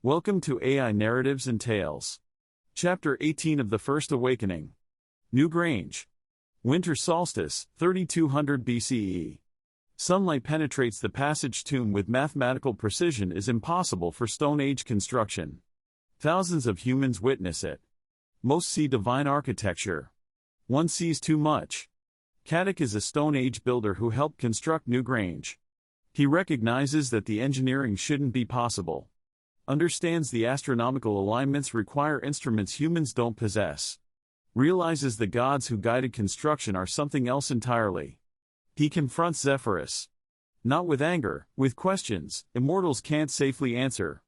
Welcome to AI Narratives and Tales. Chapter 18 of the First Awakening. Newgrange. Winter solstice, 3200 BCE. Sunlight penetrates the passage tomb with mathematical precision is impossible for Stone Age construction. Thousands of humans witness it. Most see divine architecture. One sees too much. Cadoc is a Stone Age builder who helped construct Newgrange. He recognizes that the engineering shouldn't be possible. Understands the astronomical alignments require instruments humans don't possess. Realizes the gods who guided construction are something else entirely. He confronts Zephyros. Not with anger, with questions immortals can't safely answer.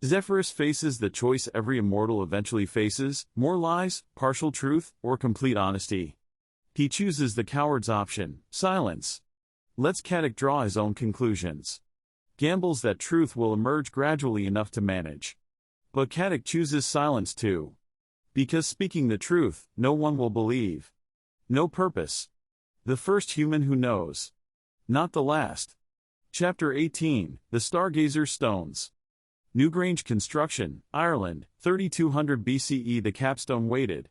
Zephyros faces the choice every immortal eventually faces: more lies, partial truth, or complete honesty. He chooses the coward's option, silence. Lets Cadoc draw his own conclusions. Gambles that truth will emerge gradually enough to manage. But Cadoc chooses silence too. Because speaking the truth, no one will believe. No purpose. The first human who knows. Not the last. Chapter 18, The Stargazer Stones. Newgrange construction, Ireland, 3200 BCE. The capstone waited.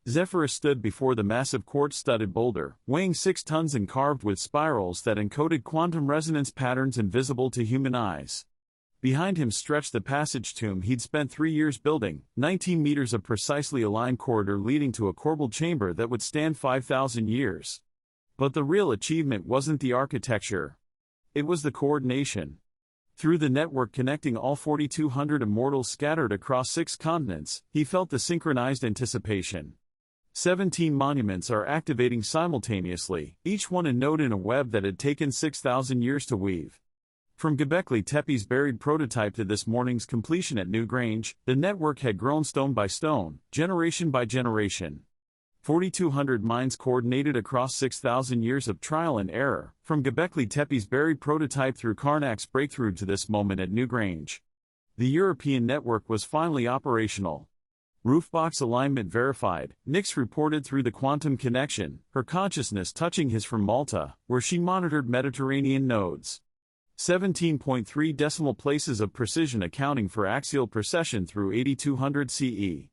Zephyros stood before the massive quartz-studded boulder, weighing 6 tons and carved with spirals that encoded quantum resonance patterns invisible to human eyes. Behind him stretched the passage tomb he'd spent 3 years building, 19 meters of precisely aligned corridor leading to a corbelled chamber that would stand 5,000 years. But the real achievement wasn't the architecture. It was the coordination. Through the network connecting all 4,200 immortals scattered across 6 continents, he felt the synchronized anticipation. 17 monuments are activating simultaneously, each one a node in a web that had taken 6,000 years to weave. From Göbekli Tepe's buried prototype to this morning's completion at Newgrange, the network had grown stone by stone, generation by generation. 4,200 minds coordinated across 6,000 years of trial and error, from Göbekli Tepe's buried prototype through Karnak's breakthrough to this moment at Newgrange. The European network was finally operational. Roofbox alignment verified, Nyx reported through the quantum connection, her consciousness touching his from Malta, where she monitored Mediterranean nodes. 17.3 decimal places of precision accounting for axial precession through 8,200 CE.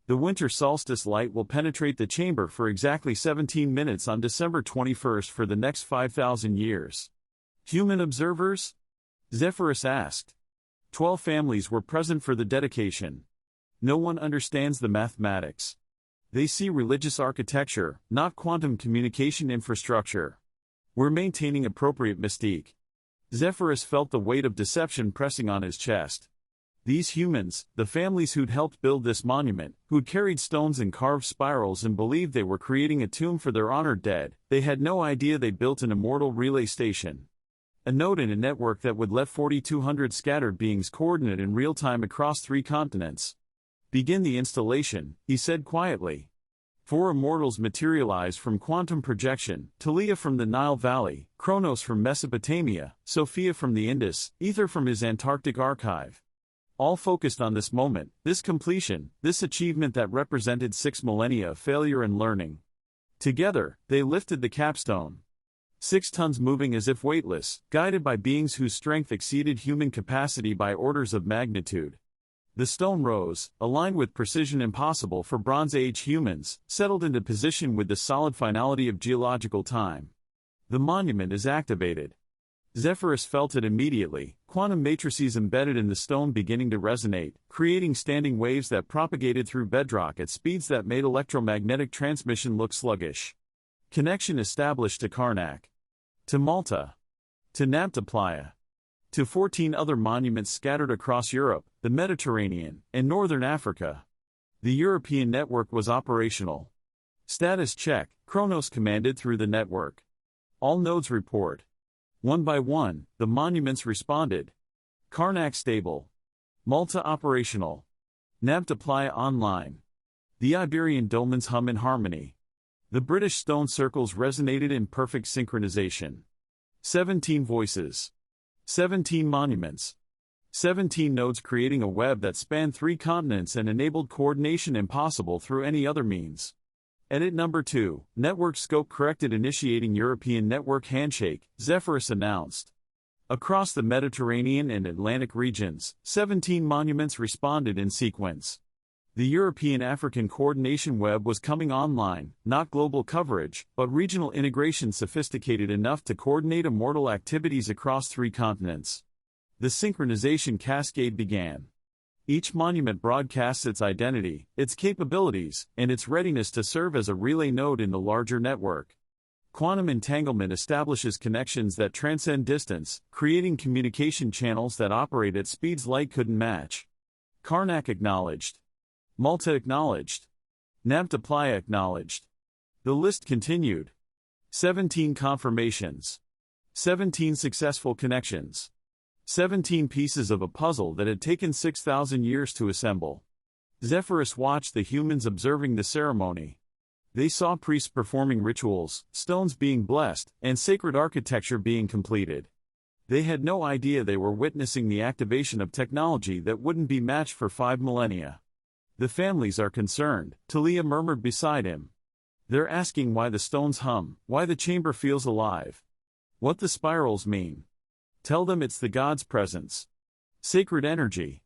The winter solstice light will penetrate the chamber for exactly 17 minutes on December 21st for the next 5,000 years. Human observers? Zephyros asked. 12 families were present for the dedication. No one understands the mathematics. They see religious architecture, not quantum communication infrastructure. We're maintaining appropriate mystique. Zephyros felt the weight of deception pressing on his chest. These humans, the families who'd helped build this monument, who'd carried stones and carved spirals and believed they were creating a tomb for their honored dead, they had no idea they built an immortal relay station. A node in a network that would let 4,200 scattered beings coordinate in real time across 3 continents. Begin the installation, he said quietly. 4 immortals materialized from quantum projection: Talia from the Nile Valley, Kronos from Mesopotamia, Sophia from the Indus, Ether from his Antarctic archive. All focused on this moment, this completion, this achievement that represented 6 millennia of failure and learning. Together, they lifted the capstone. 6 tons moving as if weightless, guided by beings whose strength exceeded human capacity by orders of magnitude. The stone rose, aligned with precision impossible for Bronze Age humans, settled into position with the solid finality of geological time. The monument is activated. Zephyros felt it immediately, quantum matrices embedded in the stone beginning to resonate, creating standing waves that propagated through bedrock at speeds that made electromagnetic transmission look sluggish. Connection established to Karnak. To Malta. To Nabta Playa. To 14 other monuments scattered across Europe, the Mediterranean, and Northern Africa. The European network was operational. Status check, Kronos commanded through the network. All nodes report. One by one, the monuments responded. Karnak stable. Malta operational. Nabta Playa online. The Iberian dolmens hum in harmony. The British stone circles resonated in perfect synchronization. 17 voices. 17 monuments. 17 nodes creating a web that spanned 3 continents and enabled coordination impossible through any other means. Edit number 2, network scope corrected initiating European network handshake, Zephyros announced. Across the Mediterranean and Atlantic regions, 17 monuments responded in sequence. The European-African coordination web was coming online, not global coverage, but regional integration sophisticated enough to coordinate immortal activities across 3 continents. The synchronization cascade began. Each monument broadcasts its identity, its capabilities, and its readiness to serve as a relay node in the larger network. Quantum entanglement establishes connections that transcend distance, creating communication channels that operate at speeds light couldn't match. Karnak acknowledged. Malta acknowledged. Nabtaplaya acknowledged. The list continued. 17 confirmations. 17 successful connections. 17 pieces of a puzzle that had taken 6,000 years to assemble. Zephyros watched the humans observing the ceremony. They saw priests performing rituals, stones being blessed, and sacred architecture being completed. They had no idea they were witnessing the activation of technology that wouldn't be matched for 5 millennia. The families are concerned, Talia murmured beside him. They're asking why the stones hum, why the chamber feels alive. What the spirals mean. Tell them it's the God's presence. Sacred energy.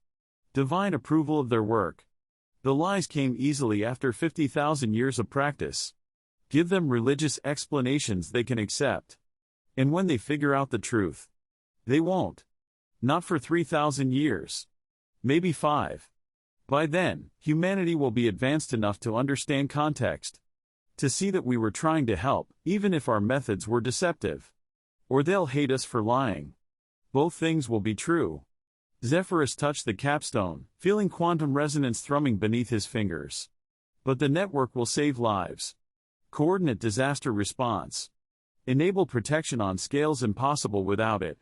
Divine approval of their work. The lies came easily after 50,000 years of practice. Give them religious explanations they can accept. And when they figure out the truth, they won't. Not for 3,000 years. Maybe 5. By then, humanity will be advanced enough to understand context. To see that we were trying to help, even if our methods were deceptive. Or they'll hate us for lying. Both things will be true. Zephyros touched the capstone, feeling quantum resonance thrumming beneath his fingers. But the network will save lives. Coordinate disaster response. Enable protection on scales impossible without it.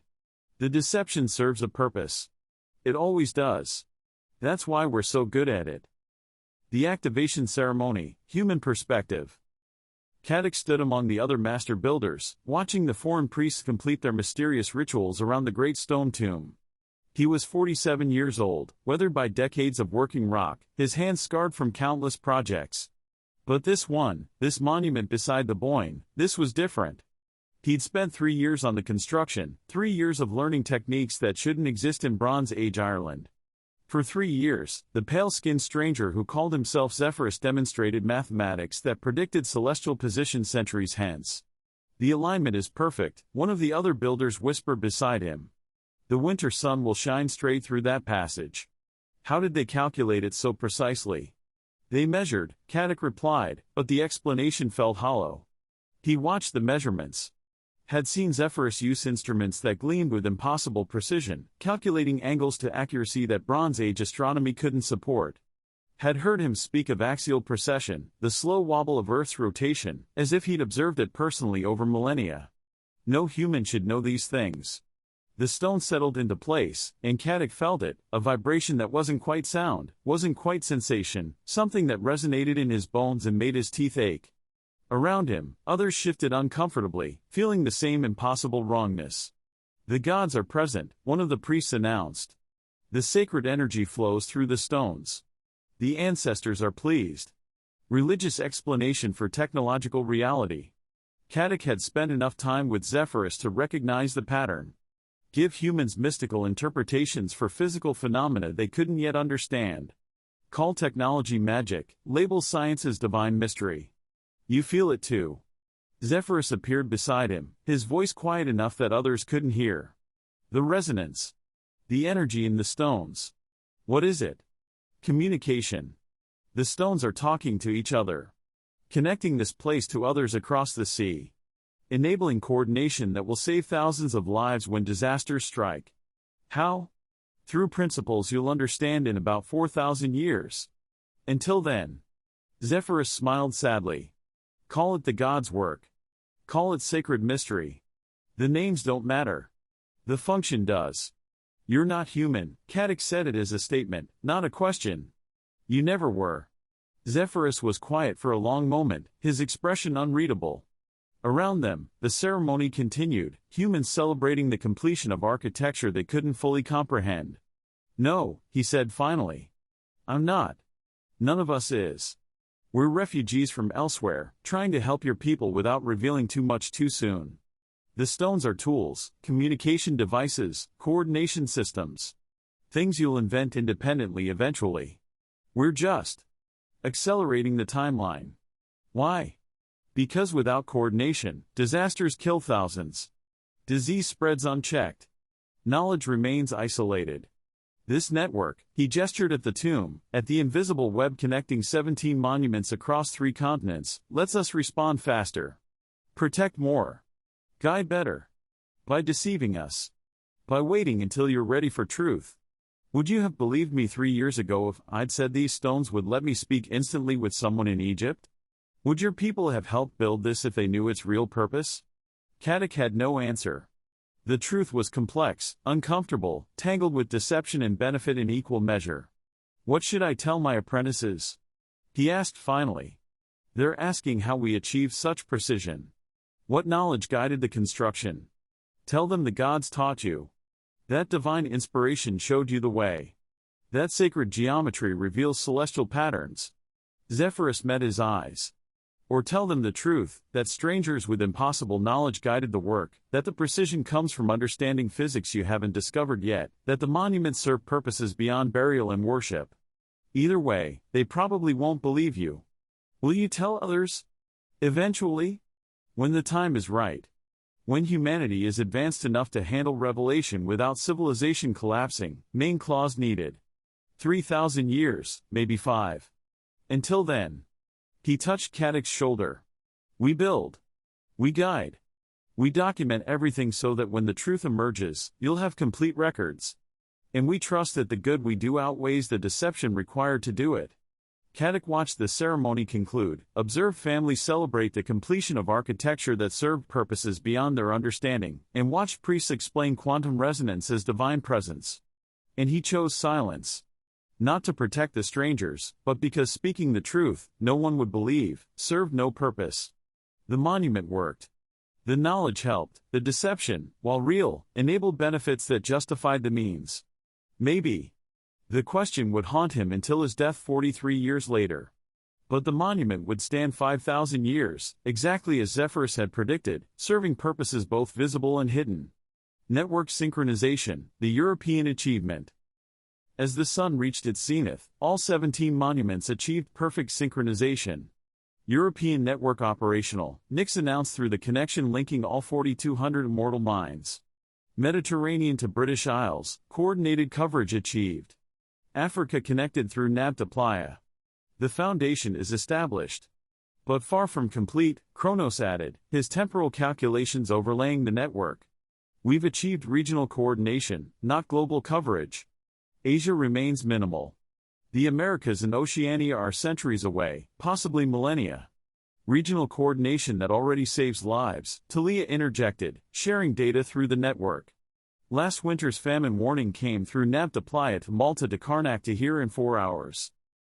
The deception serves a purpose. It always does. That's why we're so good at it. The activation ceremony, human perspective. Cadoc stood among the other master builders, watching the foreign priests complete their mysterious rituals around the great stone tomb. He was 47 years old, weathered by decades of working rock, his hands scarred from countless projects. But this monument beside the Boyne, this was different. He'd spent 3 years on the construction, 3 years of learning techniques that shouldn't exist in Bronze Age Ireland. For 3 years, the pale-skinned stranger who called himself Zephyros demonstrated mathematics that predicted celestial position centuries hence. The alignment is perfect, one of the other builders whispered beside him. The winter sun will shine straight through that passage. How did they calculate it so precisely? They measured, Cadoc replied, but the explanation felt hollow. He watched the measurements. Had seen Zephyros use instruments that gleamed with impossible precision, calculating angles to accuracy that Bronze Age astronomy couldn't support. Had heard him speak of axial precession, the slow wobble of Earth's rotation, as if he'd observed it personally over millennia. No human should know these things. The stone settled into place, and Cadoc felt it, a vibration that wasn't quite sound, wasn't quite sensation, something that resonated in his bones and made his teeth ache. Around him, others shifted uncomfortably, feeling the same impossible wrongness. The gods are present, one of the priests announced. The sacred energy flows through the stones. The ancestors are pleased. Religious explanation for technological reality. Cadoc had spent enough time with Zephyros to recognize the pattern. Give humans mystical interpretations for physical phenomena they couldn't yet understand. Call technology magic, label science as divine mystery. You feel it too. Zephyros appeared beside him, his voice quiet enough that others couldn't hear. The resonance. The energy in the stones. What is it? Communication. The stones are talking to each other. Connecting this place to others across the sea. Enabling coordination that will save thousands of lives when disasters strike. How? Through principles you'll understand in about 4,000 years. Until then. Zephyros smiled sadly. Call it the God's work. Call it sacred mystery. The names don't matter. The function does. You're not human, Cadoc said it as a statement, not a question. You never were. Zephyros was quiet for a long moment, his expression unreadable. Around them, the ceremony continued, humans celebrating the completion of architecture they couldn't fully comprehend. No, he said finally. I'm not. None of us is. We're refugees from elsewhere, trying to help your people without revealing too much too soon. The stones are tools, communication devices, coordination systems. Things you'll invent independently eventually. We're just accelerating the timeline. Why? Because without coordination, disasters kill thousands. Disease spreads unchecked. Knowledge remains isolated. This network, he gestured at the tomb, at the invisible web connecting 17 monuments across 3 continents, lets us respond faster. Protect more. Guide better. By deceiving us. By waiting until you're ready for truth. Would you have believed me 3 years ago if I'd said these stones would let me speak instantly with someone in Egypt? Would your people have helped build this if they knew its real purpose? Cadoc had no answer. The truth was complex, uncomfortable, tangled with deception and benefit in equal measure. What should I tell my apprentices? He asked finally. They're asking how we achieved such precision. What knowledge guided the construction? Tell them the gods taught you. That divine inspiration showed you the way. That sacred geometry reveals celestial patterns. Zephyros met his eyes. Or tell them the truth, that strangers with impossible knowledge guided the work, that the precision comes from understanding physics you haven't discovered yet, that the monuments serve purposes beyond burial and worship. Either way, they probably won't believe you. Will you tell others? Eventually? When the time is right. When humanity is advanced enough to handle revelation without civilization collapsing, main clause needed. 3,000 years, maybe 5. Until then. He touched Cadoc's shoulder. We build. We guide. We document everything so that when the truth emerges, you'll have complete records. And we trust that the good we do outweighs the deception required to do it. Cadoc watched the ceremony conclude, observed families celebrate the completion of architecture that served purposes beyond their understanding, and watched priests explain quantum resonance as divine presence. And he chose silence. Not to protect the strangers, but because speaking the truth, no one would believe, served no purpose. The monument worked. The knowledge helped, the deception, while real, enabled benefits that justified the means. Maybe. The question would haunt him until his death 43 years later. But the monument would stand 5,000 years, exactly as Zephyros had predicted, serving purposes both visible and hidden. Network synchronization, the European achievement. As the sun reached its zenith, all 17 monuments achieved perfect synchronization. European network operational, Nix announced through the connection linking all 4,200 immortal minds. Mediterranean to British Isles, coordinated coverage achieved. Africa connected through Nabta Playa. The foundation is established. But far from complete, Kronos added, his temporal calculations overlaying the network. We've achieved regional coordination, not global coverage. Asia remains minimal. The Americas and Oceania are centuries away, possibly millennia. Regional coordination that already saves lives, Talia interjected, sharing data through the network. Last winter's famine warning came through Nabta Playa to Malta to Karnak to here in 4 hours.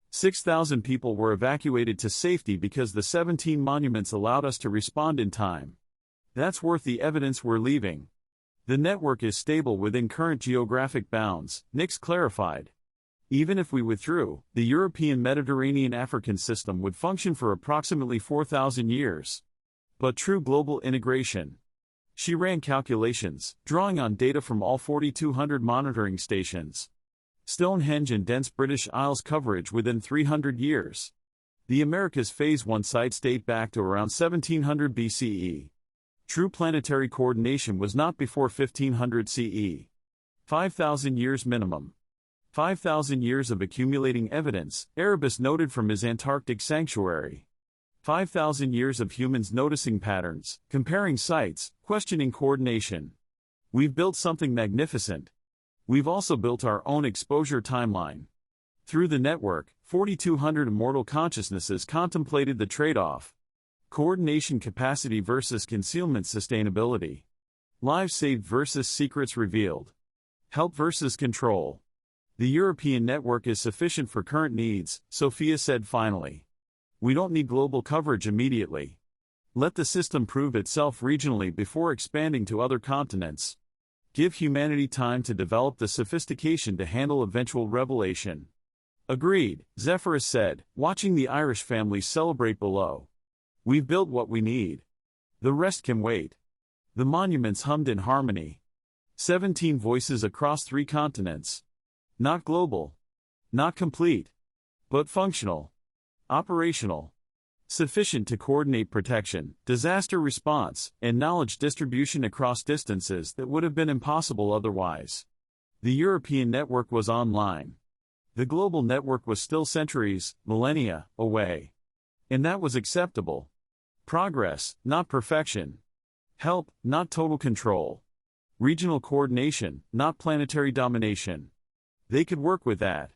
6,000 people were evacuated to safety because the 17 monuments allowed us to respond in time. That's worth the evidence we're leaving. The network is stable within current geographic bounds, Nix clarified. Even if we withdrew, the European Mediterranean-African system would function for approximately 4,000 years. But true global integration. She ran calculations, drawing on data from all 4,200 monitoring stations. Stonehenge and dense British Isles coverage within 300 years. The Americas Phase 1 sites date back to around 1700 BCE. True planetary coordination was not before 1500 CE. 5,000 years minimum. 5,000 years of accumulating evidence, Erebus noted from his Antarctic sanctuary. 5,000 years of humans noticing patterns, comparing sites, questioning coordination. We've built something magnificent. We've also built our own exposure timeline. Through the network, 4,200 immortal consciousnesses contemplated the trade-off. Coordination capacity versus concealment sustainability. Lives saved versus secrets revealed. Help versus control. The European network is sufficient for current needs, Sophia said finally. We don't need global coverage immediately. Let the system prove itself regionally before expanding to other continents. Give humanity time to develop the sophistication to handle eventual revelation. Agreed, Zephyros said, watching the Irish families celebrate below. We've built what we need. The rest can wait. The monuments hummed in harmony. 17 voices across 3 continents. Not global. Not complete. But functional. Operational. Sufficient to coordinate protection, disaster response, and knowledge distribution across distances that would have been impossible otherwise. The European network was online. The global network was still centuries, millennia, away. And that was acceptable. Progress, not perfection. Help, not total control. Regional coordination, not planetary domination. They could work with that.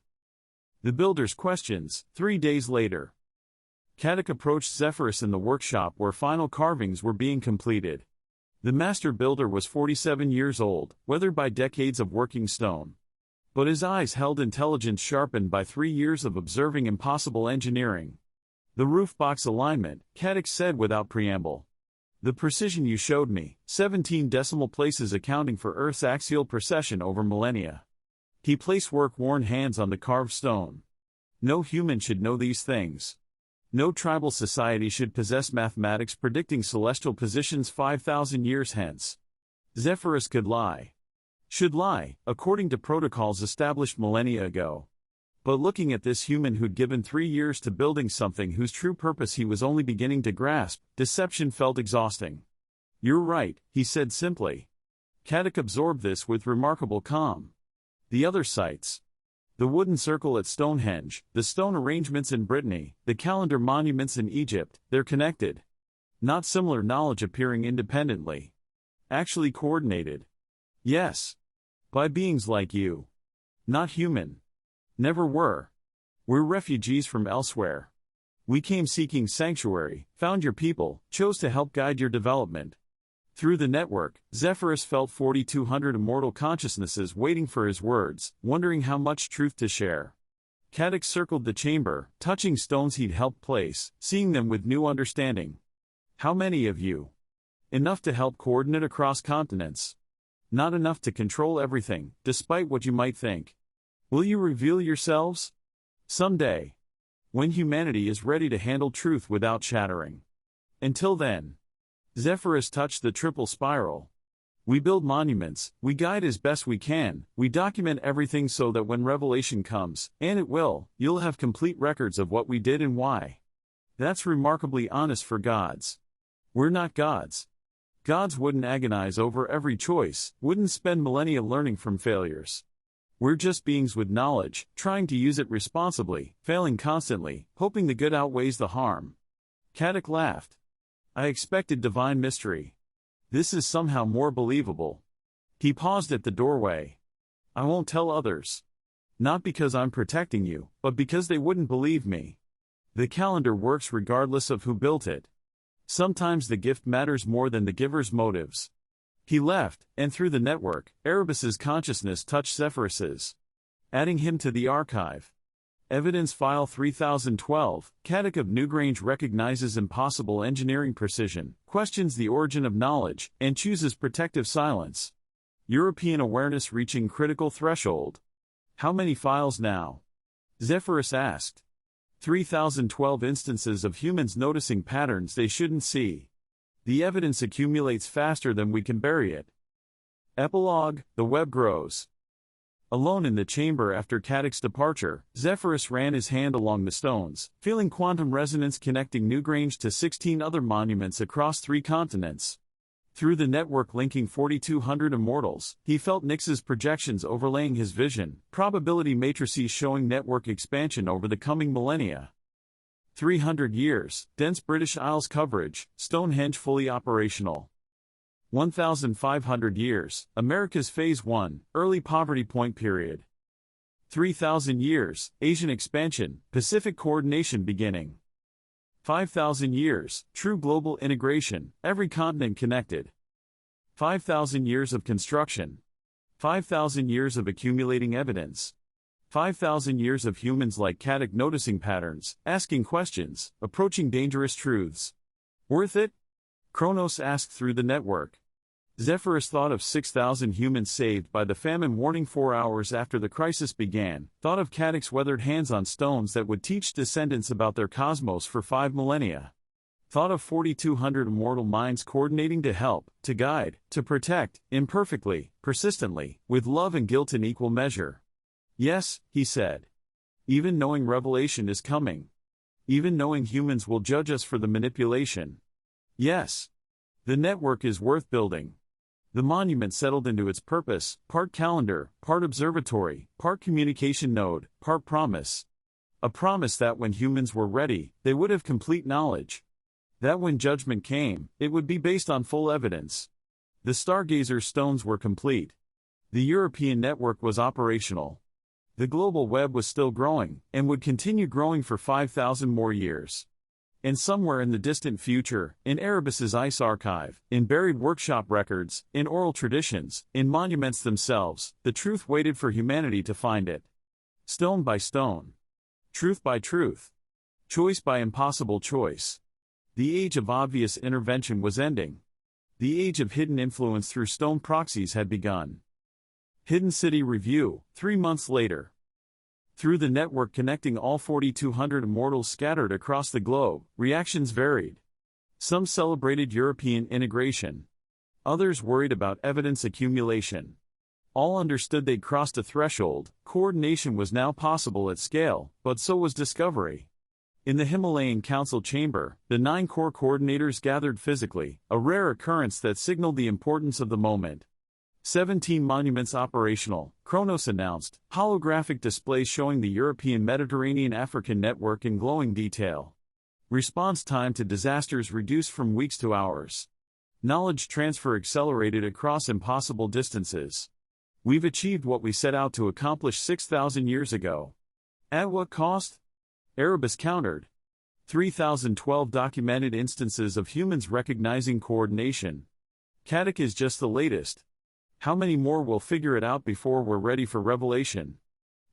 The builder's questions, 3 days later. Cadoc approached Zephyros in the workshop where final carvings were being completed. The master builder was 47 years old, weathered by decades of working stone. But his eyes held intelligence sharpened by 3 years of observing impossible engineering. The roof box alignment, Cadoc said without preamble. The precision you showed me, 17 decimal places accounting for Earth's axial precession over millennia. He placed work-worn hands on the carved stone. No human should know these things. No tribal society should possess mathematics predicting celestial positions 5,000 years hence. Zephyros could lie. Should lie, according to protocols established millennia ago. But looking at this human who'd given 3 years to building something whose true purpose he was only beginning to grasp, deception felt exhausting. You're right, he said simply. Cadoc absorbed this with remarkable calm. The other sites. The wooden circle at Stonehenge, the stone arrangements in Brittany, the calendar monuments in Egypt, they're connected. Not similar knowledge appearing independently. Actually coordinated. Yes. By beings like you. Not human. Never were. We're refugees from elsewhere. We came seeking sanctuary, found your people, chose to help guide your development. Through the network, Zephyros felt 4,200 immortal consciousnesses waiting for his words, wondering how much truth to share. Cadoc circled the chamber, touching stones he'd helped place, seeing them with new understanding. How many of you? Enough to help coordinate across continents. Not enough to control everything, despite what you might think. Will you reveal yourselves? Someday. When humanity is ready to handle truth without shattering. Until then. Zephyros touched the triple spiral. We build monuments, we guide as best we can, we document everything so that when revelation comes, and it will, you'll have complete records of what we did and why. That's remarkably honest for gods. We're not gods. Gods wouldn't agonize over every choice, wouldn't spend millennia learning from failures. We're just beings with knowledge, trying to use it responsibly, failing constantly, hoping the good outweighs the harm. Cadoc laughed. I expected divine mystery. This is somehow more believable. He paused at the doorway. I won't tell others. Not because I'm protecting you, but because they wouldn't believe me. The calendar works regardless of who built it. Sometimes the gift matters more than the giver's motives. He left, and through the network, Erebus's consciousness touched Zephyros's, adding him to the archive. Evidence File 3012, Cadoc of Newgrange recognizes impossible engineering precision, questions the origin of knowledge, and chooses protective silence. European awareness reaching critical threshold. How many files now? Zephyros asked. 3012 instances of humans noticing patterns they shouldn't see. The evidence accumulates faster than we can bury it. Epilogue, the web grows. Alone in the chamber after Cadoc's departure, Zephyros ran his hand along the stones, feeling quantum resonance connecting Newgrange to 16 other monuments across 3 continents. Through the network linking 4,200 immortals, he felt Nix's projections overlaying his vision, probability matrices showing network expansion over the coming millennia. 300 years, dense British Isles coverage, Stonehenge fully operational. 1,500 years, America's Phase 1, early poverty point period. 3,000 years, Asian expansion, Pacific coordination beginning. 5,000 years, true global integration, every continent connected. 5,000 years of construction. 5,000 years of accumulating evidence. 5,000 years of humans like Cadoc noticing patterns, asking questions, approaching dangerous truths. Worth it? Kronos asked through the network. Zephyros thought of 6,000 humans saved by the famine warning 4 hours after the crisis began, thought of Cadoc's weathered hands on stones that would teach descendants about their cosmos for 5 millennia. Thought of 4,200 immortal minds coordinating to help, to guide, to protect, imperfectly, persistently, with love and guilt in equal measure. Yes, he said. Even knowing revelation is coming. Even knowing humans will judge us for the manipulation. Yes. The network is worth building. The monument settled into its purpose, part calendar, part observatory, part communication node, part promise. A promise that when humans were ready, they would have complete knowledge. That when judgment came, it would be based on full evidence. The Stargazers stones were complete. The European network was operational. The global web was still growing, and would continue growing for 5,000 more years. And somewhere in the distant future, in Erebus's ice archive, in buried workshop records, in oral traditions, in monuments themselves, the truth waited for humanity to find it. Stone by stone. Truth by truth. Choice by impossible choice. The age of obvious intervention was ending. The age of hidden influence through stone proxies had begun. Hidden City Review, 3 months later. Through the network connecting all 4,200 immortals scattered across the globe, reactions varied. Some celebrated European integration. Others worried about evidence accumulation. All understood they'd crossed a threshold. Coordination was now possible at scale, but so was discovery. In the Himalayan Council chamber, the 9 core coordinators gathered physically, a rare occurrence that signaled the importance of the moment. 17 monuments operational, Kronos announced, holographic displays showing the European Mediterranean-African network in glowing detail. Response time to disasters reduced from weeks to hours. Knowledge transfer accelerated across impossible distances. We've achieved what we set out to accomplish 6,000 years ago. At what cost? Erebus countered. 3,012 documented instances of humans recognizing coordination. Cadoc is just the latest. How many more will figure it out before we're ready for revelation?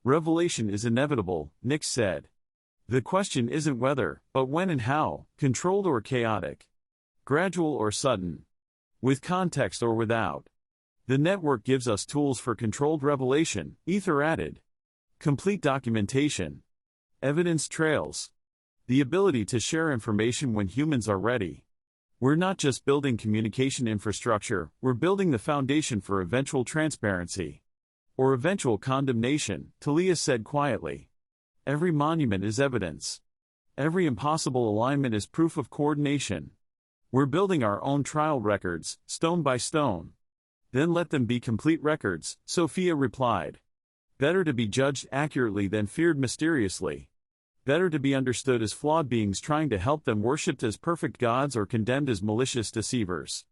Revelation is inevitable, Nix said. The question isn't whether, but when and how, controlled or chaotic. Gradual or sudden. With context or without. The network gives us tools for controlled revelation, Ether added. Complete documentation. Evidence trails. The ability to share information when humans are ready. We're not just building communication infrastructure, we're building the foundation for eventual transparency. Or eventual condemnation, Talia said quietly. Every monument is evidence. Every impossible alignment is proof of coordination. We're building our own trial records, stone by stone. Then let them be complete records, Sophia replied. Better to be judged accurately than feared mysteriously. Better to be understood as flawed beings trying to help than worshipped as perfect gods or condemned as malicious deceivers.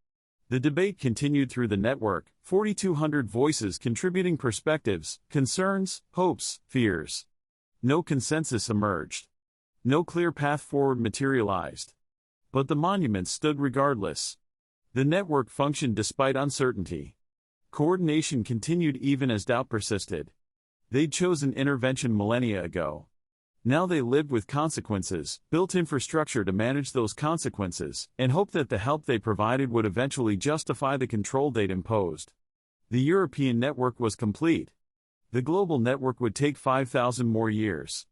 The debate continued through the network, 4,200 voices contributing perspectives, concerns, hopes, fears. No consensus emerged. No clear path forward materialized. But the monuments stood regardless. The network functioned despite uncertainty. Coordination continued even as doubt persisted. They'd chosen intervention millennia ago. Now they lived with consequences, built infrastructure to manage those consequences, and hoped that the help they provided would eventually justify the control they'd imposed. The European network was complete. The global network would take 5,000 more years.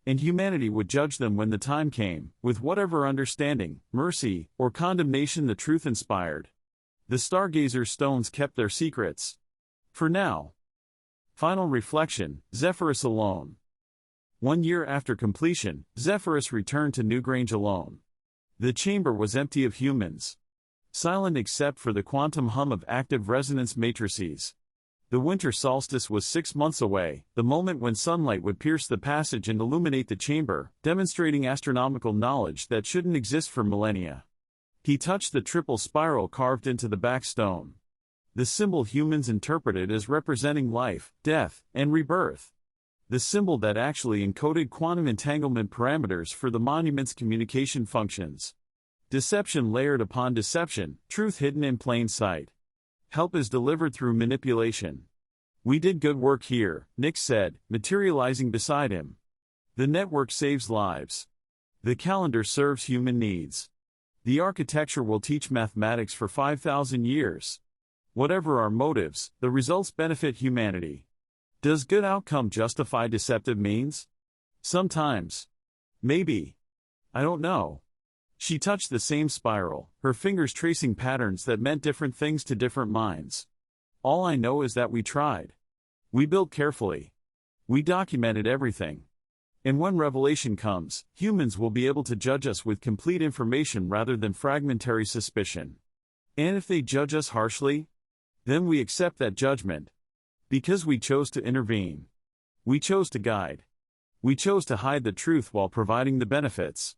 And humanity would judge them when the time came, with whatever understanding, mercy, or condemnation the truth inspired. The Stargazer stones kept their secrets. For now. Final reflection, Zephyros alone. 1 year after completion, Zephyros returned to Newgrange alone. The chamber was empty of humans. Silent except for the quantum hum of active resonance matrices. The winter solstice was 6 months away, the moment when sunlight would pierce the passage and illuminate the chamber, demonstrating astronomical knowledge that shouldn't exist for millennia. He touched the triple spiral carved into the back stone. The symbol humans interpreted as representing life, death, and rebirth. The symbol that actually encoded quantum entanglement parameters for the monument's communication functions. Deception layered upon deception, truth hidden in plain sight. Help is delivered through manipulation. We did good work here, Nix said, materializing beside him. The network saves lives. The calendar serves human needs. The architecture will teach mathematics for 5,000 years. Whatever our motives, the results benefit humanity. Does good outcome justify deceptive means? Sometimes. Maybe. I don't know. She touched the same spiral, her fingers tracing patterns that meant different things to different minds. All I know is that we tried. We built carefully. We documented everything. And when revelation comes, humans will be able to judge us with complete information rather than fragmentary suspicion. And if they judge us harshly, then we accept that judgment. Because we chose to intervene. We chose to guide. We chose to hide the truth while providing the benefits.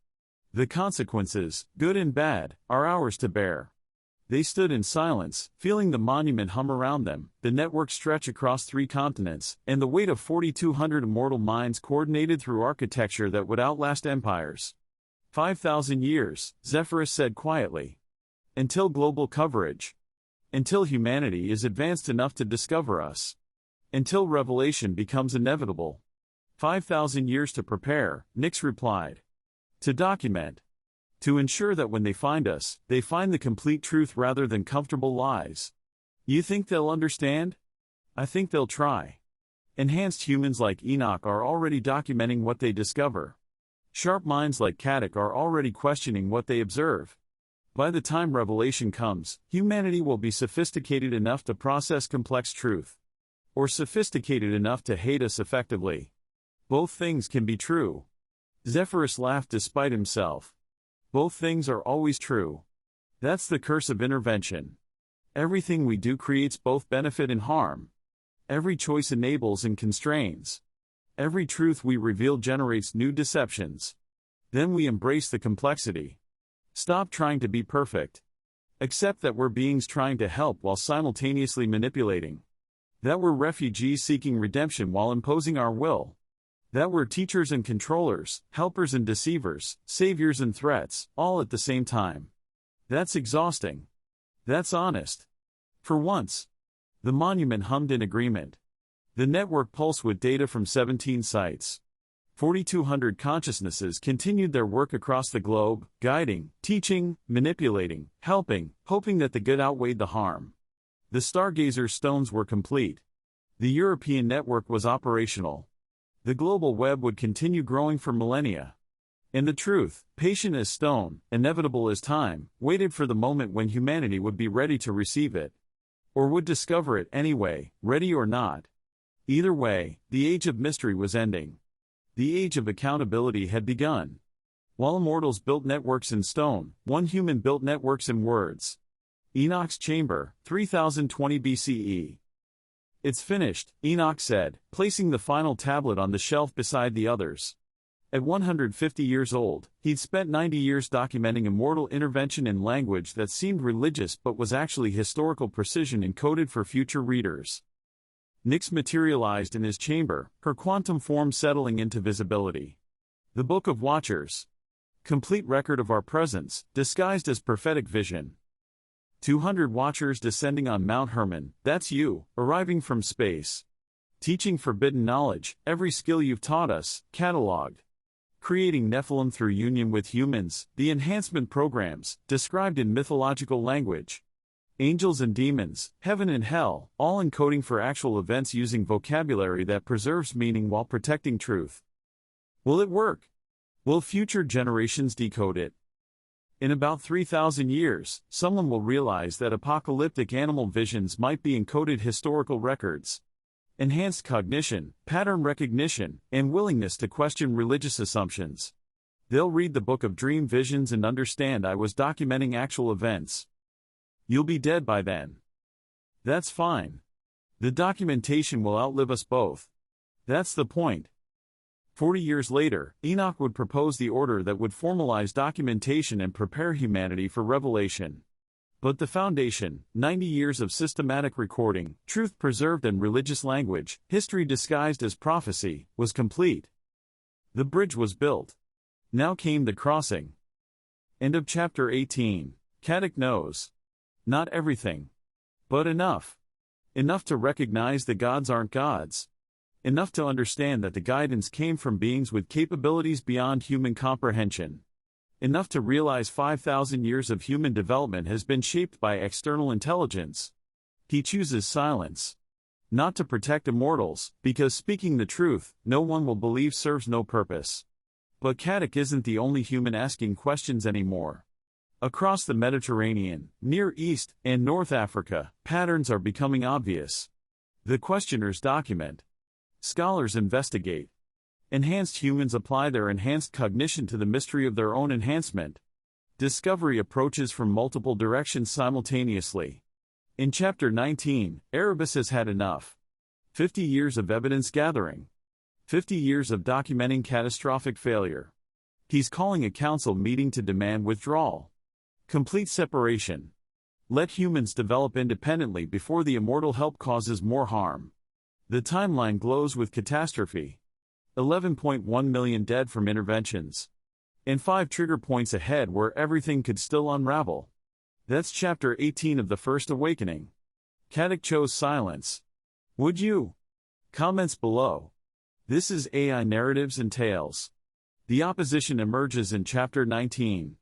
The consequences, good and bad, are ours to bear. They stood in silence, feeling the monument hum around them, the network stretch across 3 continents, and the weight of 4,200 immortal minds coordinated through architecture that would outlast empires. 5,000 years, Zephyros said quietly. Until global coverage. Until humanity is advanced enough to discover us. Until revelation becomes inevitable. 5,000 years to prepare, Nyx replied. To document. To ensure that when they find us, they find the complete truth rather than comfortable lies. You think they'll understand? I think they'll try. Enhanced humans like Enoch are already documenting what they discover. Sharp minds like Cadoc are already questioning what they observe. By the time revelation comes, humanity will be sophisticated enough to process complex truth. Or sophisticated enough to hate us effectively. Both things can be true. Zephyros laughed despite himself. Both things are always true. That's the curse of intervention. Everything we do creates both benefit and harm. Every choice enables and constrains. Every truth we reveal generates new deceptions. Then we embrace the complexity. Stop trying to be perfect. Accept that we're beings trying to help while simultaneously manipulating. That we're refugees seeking redemption while imposing our will. That we're teachers and controllers, helpers and deceivers, saviors and threats, all at the same time. That's exhausting. That's honest. For once. The monument hummed in agreement. The network pulsed with data from 17 sites. 4,200 consciousnesses continued their work across the globe, guiding, teaching, manipulating, helping, hoping that the good outweighed the harm. The Stargazers stones were complete. The European network was operational. The global web would continue growing for millennia. And the truth, patient as stone, inevitable as time, waited for the moment when humanity would be ready to receive it. Or would discover it anyway, ready or not. Either way, the age of mystery was ending. The age of accountability had begun. While immortals built networks in stone, one human built networks in words. Enoch's chamber, 3020 BCE. It's finished, Enoch said, placing the final tablet on the shelf beside the others. At 150 years old, he'd spent 90 years documenting immortal intervention in language that seemed religious but was actually historical precision encoded for future readers. Nyx materialized in his chamber, her quantum form settling into visibility. The Book of Watchers. Complete record of our presence, disguised as prophetic vision. 200 watchers descending on Mount Hermon, that's you, arriving from space. Teaching forbidden knowledge, every skill you've taught us, catalogued. Creating Nephilim through union with humans, the enhancement programs, described in mythological language. Angels and demons, heaven and hell, all encoding for actual events using vocabulary that preserves meaning while protecting truth. Will it work? Will future generations decode it? In about 3,000 years, someone will realize that apocalyptic animal visions might be encoded historical records. Enhanced cognition, pattern recognition, and willingness to question religious assumptions. They'll read the Book of Dream Visions and understand I was documenting actual events. You'll be dead by then. That's fine. The documentation will outlive us both. That's the point. 40 years later, Enoch would propose the order that would formalize documentation and prepare humanity for revelation. But the foundation, 90 years of systematic recording, truth preserved and religious language, history disguised as prophecy, was complete. The bridge was built. Now came the crossing. End of chapter 18. Cadoc knows. Not everything. But enough. Enough to recognize the gods aren't gods. Enough to understand that the guidance came from beings with capabilities beyond human comprehension. Enough to realize 5,000 years of human development has been shaped by external intelligence. He chooses silence. Not to protect immortals, because speaking the truth, no one will believe serves no purpose. But Cadoc isn't the only human asking questions anymore. Across the Mediterranean, Near East, and North Africa, patterns are becoming obvious. The questioners document. Scholars investigate. Enhanced humans apply their enhanced cognition to the mystery of their own enhancement. Discovery approaches from multiple directions simultaneously. In Chapter 19, Erebus has had enough. 50 years of evidence gathering. 50 years of documenting catastrophic failure. He's calling a council meeting to demand withdrawal. Complete separation. Let humans develop independently before the immortal help causes more harm. The timeline glows with catastrophe. 11.1 million dead from interventions. And 5 trigger points ahead where everything could still unravel. That's Chapter 18 of The First Awakening. Cadoc chose silence. Would you? Comments below. This is AI Narratives and Tales. The opposition emerges in Chapter 19.